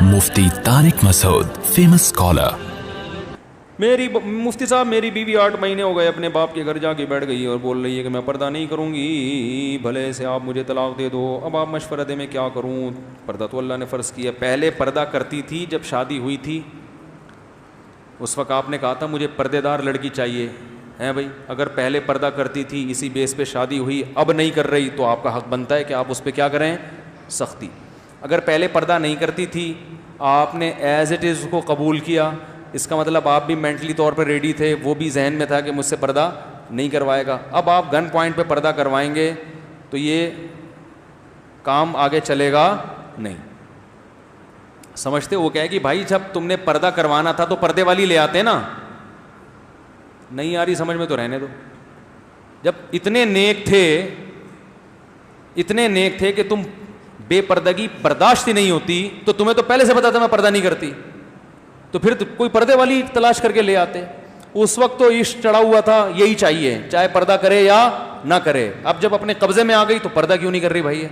मुफ्ती Tariq Masood, famous scholar. मुफ्ती साहब, मेरी बीवी 8 महीने हो गए अपने बाप के घर जाके बैठ गई और बोल रही है कि मैं पर्दा नहीं करूँगी, भले से आप मुझे तलाक दे दो। अब आप मशवरा दें मैं क्या करूँ? पर्दा तो अल्लाह ने फ़र्ज़ किया। पहले पर्दा करती थी जब शादी हुई थी, उस वक्त आपने कहा था मुझे पर्देदार लड़की चाहिए, हैं भाई? अगर पहले पर्दा करती थी, इसी बेस पे शादी हुई, अब नहीं कर रही, तो आपका हक़ बनता है कि आप उस पर क्या करें? सख्ती। अगर पहले पर्दा नहीं करती थी, आपने एज़ इट इज़ उसको कबूल किया, इसका मतलब आप भी मेंटली तौर पर रेडी थे, वो भी जहन में था कि मुझसे पर्दा नहीं करवाएगा। अब आप गन पॉइंट पे पर्दा करवाएंगे तो ये काम आगे चलेगा नहीं। समझते वो क्या है कि भाई जब तुमने पर्दा करवाना था तो पर्दे वाली ले आते ना। नहीं आ रही समझ में तो रहने दो। जब इतने नेक थे कि तुम बेपर्दगी बर्दाश्त ही नहीं होती, तो तुम्हें तो पहले से पता था मैं पर्दा नहीं करती, तो फिर तो कोई पर्दे वाली तलाश करके ले आते। उस वक्त तो इश्क चढ़ा हुआ था, यही चाहिए, चाहे पर्दा करे या ना करे। अब जब अपने कब्जे में आ गई तो पर्दा क्यों नहीं कर रही भाई? है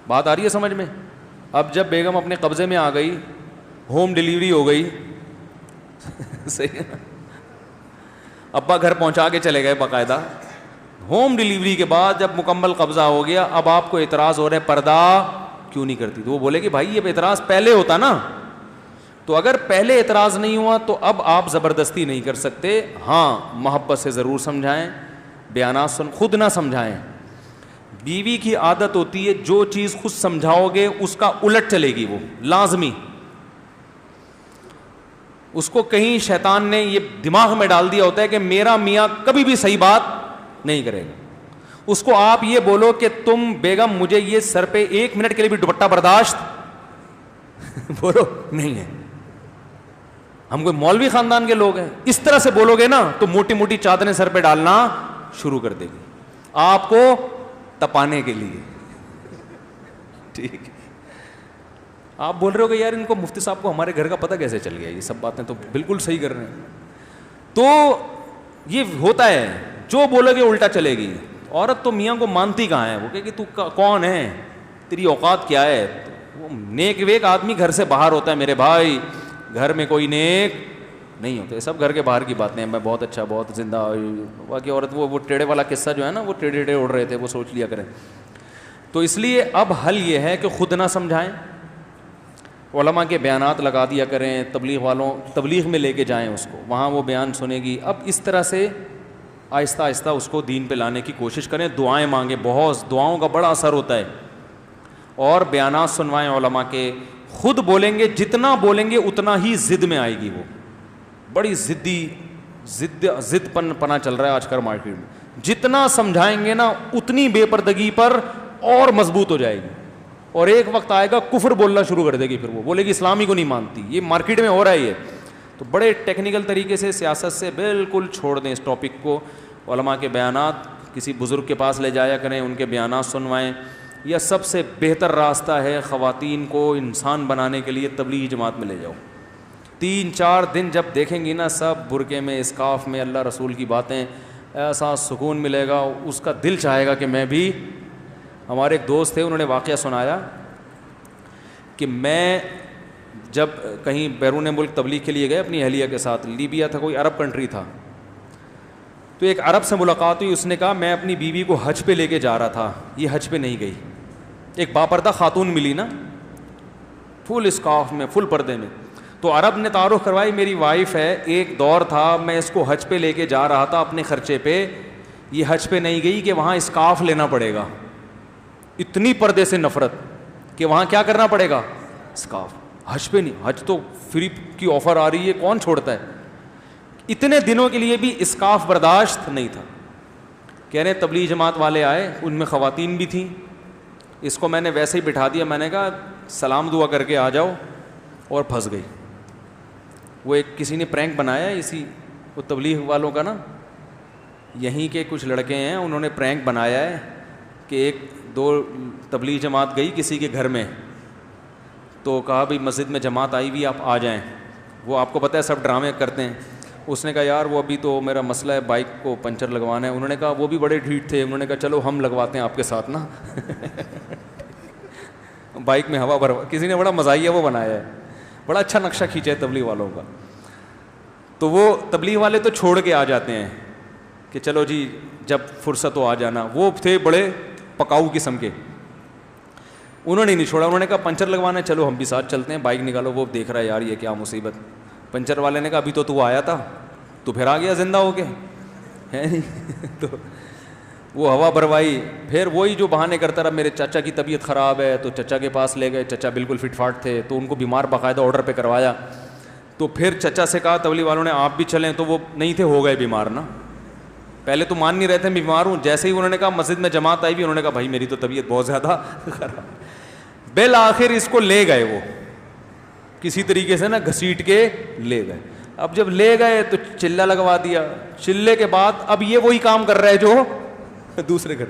बात आ रही है समझ में? अब जब बेगम अपने कब्जे में आ गई, होम डिलीवरी हो गई सही है ना? अब्बा घर पहुंचा के चले गए बाकायदा। होम डिलीवरी के बाद जब मुकम्मल कब्जा हो गया, अब आपको एतराज़ हो रहा है पर्दा क्यों नहीं करती? तो वो बोले कि भाई ये एतराज़ पहले होता ना। तो अगर पहले एतराज़ नहीं हुआ तो अब आप ज़बरदस्ती नहीं कर सकते। हाँ, मोहब्बत से ज़रूर समझाएं, बयानात सुन, खुद ना समझाएं। बीवी की आदत होती है जो चीज़ खुद समझाओगे उसका उलट चलेगी, वो लाजमी। उसको कहीं शैतान ने ये दिमाग में डाल दिया होता है कि मेरा मियाँ कभी भी सही बात नहीं करेगा। उसको आप ये बोलो कि तुम बेगम मुझे ये सर पे 1 मिनट के लिए भी दुपट्टा बर्दाश्त बोलो नहीं है, हम कोई मौलवी खानदान के लोग हैं। इस तरह से बोलोगे ना तो मोटी मोटी चादरें सर पे डालना शुरू कर देगी आपको तपाने के लिए। ठीक है? आप बोल रहे हो कि यार इनको मुफ्ती साहब को हमारे घर का पता कैसे चल गया? ये सब बातें तो बिल्कुल सही कर रहे हैं। तो ये होता है, जो बोलोगे उल्टा चलेगी। औरत तो मियाँ को मानती कहाँ है? वो कहे कि तू कौन है, तेरी औकात क्या है? तो वो नेक वेक आदमी घर से बाहर होता है मेरे भाई, घर में कोई नेक नहीं होते, सब घर के बाहर की बातें हैं। मैं बहुत अच्छा, बहुत जिंदा। बाकी औरत वो टेढ़े वाला किस्सा जो है ना, वो टेढ़े टेढ़े उड़ रहे थे, वो सोच लिया करें। तो इसलिए अब हल ये है कि खुद ना समझाएं, उलमा के बयानात लगा दिया करें, तबलीग वालों तबलीग में लेके जाएं उसको, वहाँ वो बयान सुनेगी। अब इस तरह से आहिस्ता आहिस्ता उसको दीन पे लाने की कोशिश करें। दुआएं मांगें, बहुत दुआओं का बड़ा असर होता है। और बयानात सुनवाएं उलमा के। खुद बोलेंगे, जितना बोलेंगे उतना ही ज़िद में आएगी। वो बड़ी ज़िद पना चल रहा है आजकल मार्केट में। जितना समझाएंगे ना उतनी बेपर्दगी पर और मजबूत हो जाएगी, और एक वक्त आएगा कुफ्र बोलना शुरू कर देगी। फिर वो बोलेगी इस्लामी को नहीं मानती। ये मार्केट में हो रहा है ये। तो बड़े टेक्निकल तरीके से, सियासत से बिल्कुल छोड़ दें इस टॉपिक को। उलमा के बयानात किसी बुज़ुर्ग के पास ले जाया करें, उनके बयानात सुनवाएं। यह सबसे बेहतर रास्ता है ख़वातीन को इंसान बनाने के लिए। तबलीगी जमात में ले जाओ, 3-4 दिन जब देखेंगी ना सब बुरके में, इस्काफ में, अल्लाह रसूल की बातें, ऐसा सुकून मिलेगा, उसका दिल चाहेगा कि मैं भी। हमारे एक दोस्त थे, उन्होंने वाक़या सुनाया कि मैं जब कहीं बैरून मुल्क तबलीग के लिए गए अपनी अहलिया के साथ, लीबिया था, कोई अरब कंट्री था, तो एक अरब से मुलाकात हुई। उसने कहा मैं अपनी बीवी को हज पे लेके जा रहा था, ये हज पे नहीं गई। एक बापर्दा खातून मिली ना, फुल स्कार्फ में, फुल पर्दे में। तो अरब ने तारुफ करवाई, मेरी वाइफ है, एक दौर था मैं इसको हज पे लेके जा रहा था अपने खर्चे पे, ये हज पे नहीं गई कि वहाँ स्कार्फ लेना पड़ेगा। इतनी पर्दे से नफरत कि वहाँ क्या करना पड़ेगा? स्कार्फ। हज पे नहीं, हज तो फ्री की ऑफ़र आ रही है, कौन छोड़ता है? इतने दिनों के लिए भी स्कार्फ बर्दाश्त नहीं था। कह रहे तबलीग जमात वाले आए, उनमें ख़वातीन भी थीं। इसको मैंने वैसे ही बिठा दिया, मैंने कहा सलाम दुआ करके आ जाओ, और फंस गई। वो एक किसी ने प्रैंक बनाया इसी वो तबलीग वालों का ना, यहीं के कुछ लड़के हैं, उन्होंने प्रैंक बनाया है कि 1-2 तबलीग जमात गई किसी के घर में, तो कहा भाई मस्जिद में जमात आई हुई, आप आ जाएं। वो आपको पता है सब ड्रामे करते हैं। उसने कहा यार वो अभी तो मेरा मसला है, बाइक को पंचर लगवाना है। उन्होंने कहा, वो भी बड़े ढीठ थे, उन्होंने कहा चलो हम लगवाते हैं आपके साथ ना بائک میں ہوا بھروا, کسی نے بڑا مزاحیہ وہ بنایا ہے, بڑا اچھا نقشہ کھینچا ہے تبلیغ والوں کا. تو وہ تبلیغ والے تو چھوڑ کے آ جاتے ہیں کہ چلو جی جب فرصت ہو آ جانا. وہ تھے بڑے پکاؤ قسم کے, انہوں نے نہیں چھوڑا. انہوں نے کہا پنچر لگوانا ہے, چلو ہم بھی ساتھ چلتے ہیں, بائک نکالو. وہ دیکھ رہا ہے یار یہ کیا مصیبت. پنچر والے نے کہا ابھی تو آیا تھا, تو پھر آ گیا زندہ ہو کے, ہے نہیں. تو وہ ہوا بھروائی. پھر وہی جو بہانے کرتا رہا, میرے چچا کی طبیعت خراب ہے, تو چچا کے پاس لے گئے. چچا بالکل فٹ فاٹ تھے, تو ان کو بیمار باقاعدہ آرڈر پہ کروایا. تو پھر چچا سے کہا تبلیغ والوں نے آپ بھی چلیں, تو وہ نہیں تھے, ہو گئے بیمار نا. پہلے تو مان نہیں رہے تھے بیمار ہوں, جیسے ہی انہوں نے کہا مسجد میں جماعت آئی بھی, انہوں نے کہا بھائی میری تو طبیعت بہت زیادہ خراب. بالآخر اس کو لے گئے, وہ کسی طریقے سے نا گھسیٹ کے لے گئے. اب جب لے گئے تو چلہ لگوا دیا. چلے کے بعد اب یہ وہی کام کر رہا ہے جو دوسرے گھر.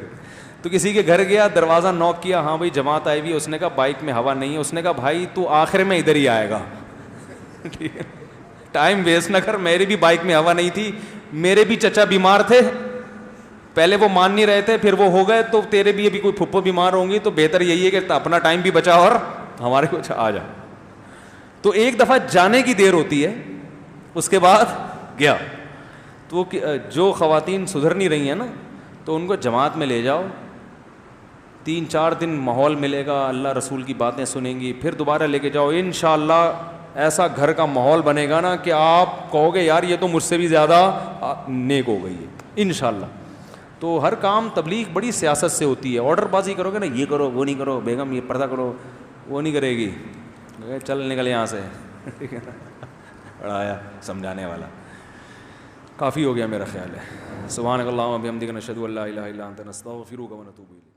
تو کسی کے گھر گیا, دروازہ نوک کیا, ہاں بھائی جماعت آئی ہوئی. اس نے کہا بائک میں ہوا نہیں ہے. اس نے کہا بھائی تو آخر میں ادھر ہی آئے گا, ٹھیک ہے, ٹائم ویسٹ نہ کر. میری بھی بائک میں ہوا نہیں تھی, میرے بھی چچا بیمار تھے, پہلے وہ مان نہیں رہے تھے, پھر وہ ہو گئے, تو تیرے بھی ابھی کوئی پھپھو بیمار ہوں گی, تو بہتر یہی ہے کہ اپنا ٹائم بھی بچا اور ہمارے کچھ آ جا. تو ایک دفعہ جانے کی دیر ہوتی ہے, اس کے بعد گیا. تو جو خواتین سدھر نہیں رہی ہیں نا, تو ان کو جماعت میں لے جاؤ, 3-4 دن ماحول ملے گا, اللہ رسول کی باتیں سنیں گی, پھر دوبارہ لے کے جاؤ. انشاءاللہ ایسا گھر کا ماحول بنے گا نا کہ آپ کہو گے یار یہ تو مجھ سے بھی زیادہ نیک ہو گئی ہے انشاءاللہ. تو ہر کام تبلیغ بڑی سیاست سے ہوتی ہے. آرڈر بازی کرو گے نا, یہ کرو وہ نہیں کرو, بیگم یہ پردہ کرو, وہ نہیں کرے گی, چل نکل یہاں سے, ٹھیک ہے نا. پڑھایا سمجھانے والا کافی ہو گیا میرا خیال ہے. سبحانک اللہم و بحمدک نشہد ان لا الہ الا انت نستغفرک و نتوب الیک.